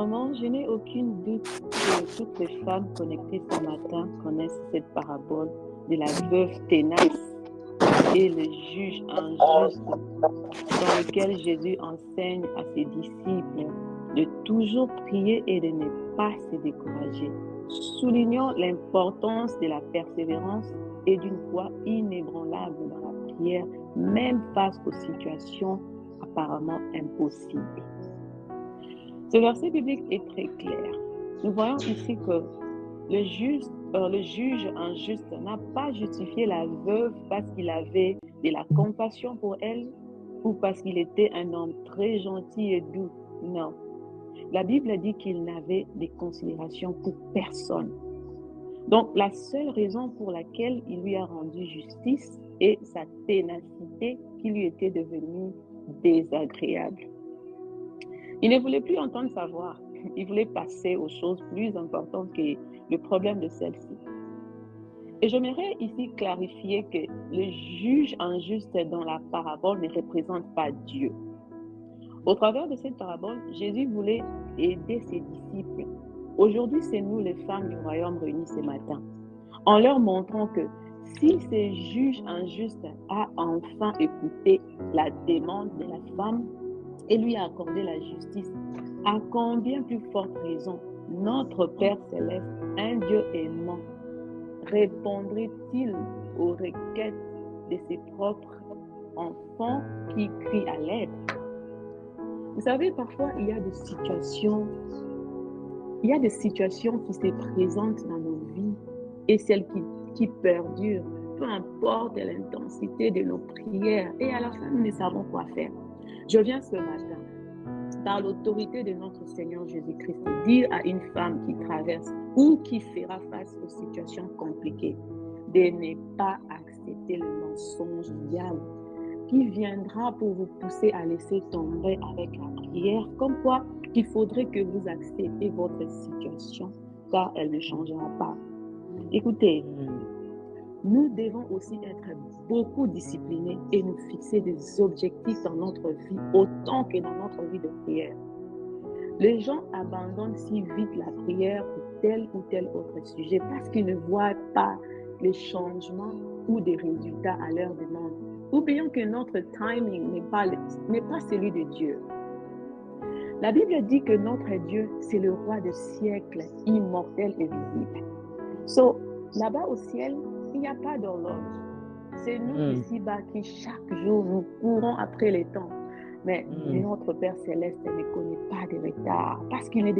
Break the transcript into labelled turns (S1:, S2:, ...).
S1: Maman, je n'ai aucune doute que toutes les femmes connectées ce matin connaissent cette parabole de la veuve tenace et le juge injuste, dans lequel Jésus enseigne à ses disciples de toujours prier et de ne pas se décourager, soulignant l'importance de la persévérance et d'une foi inébranlable dans la prière, même face aux situations apparemment impossibles. Ce verset biblique est très clair. Nous voyons ici que le juge injuste n'a pas justifié la veuve parce qu'il avait de la compassion pour elle ou parce qu'il était un homme très gentil et doux. Non. La Bible dit qu'il n'avait de considération pour personne. Donc, la seule raison pour laquelle il lui a rendu justice est sa ténacité qui lui était devenue désagréable. Il ne voulait plus entendre sa voix. Il voulait passer aux choses plus importantes que le problème de celle-ci. Et j'aimerais ici clarifier que le juge injuste dans la parabole ne représente pas Dieu. Au travers de cette parabole, Jésus voulait aider ses disciples. Aujourd'hui, c'est nous les femmes du royaume réunies ce matin, en leur montrant que si ce juge injuste a enfin écouté la demande de la femme et lui a accordé la justice, à combien plus forte raison notre Père céleste, un Dieu aimant, répondrait-il aux requêtes de ses propres enfants qui crient à l'aide? Vous savez, parfois, il y a des situations qui se présentent dans nos vies et celles qui perdurent, peu importe l'intensité de nos prières. Et à la fin, nous ne savons quoi faire. Je viens ce matin, par l'autorité de notre Seigneur Jésus-Christ, dire à une femme qui traverse ou qui fera face aux situations compliquées de ne pas accepter le mensonge du diable qui viendra pour vous pousser à laisser tomber avec la prière, comme quoi il faudrait que vous acceptiez votre situation car elle ne changera pas. Écoutez, nous devons aussi être beaucoup disciplinés et nous fixer des objectifs dans notre vie autant que dans notre vie de prière. Les gens abandonnent si vite la prière pour tel ou tel autre sujet parce qu'ils ne voient pas les changements ou des résultats à leur demande. Oublions que notre timing n'est pas celui de Dieu. La Bible dit que notre Dieu, c'est le roi des siècles, immortel et visible. Là-bas au ciel, il n'y a pas d'horloge. C'est nous ici-bas qui chaque jour nous courons après les temps. Mais notre Père céleste ne connaît pas de retard parce qu'il ne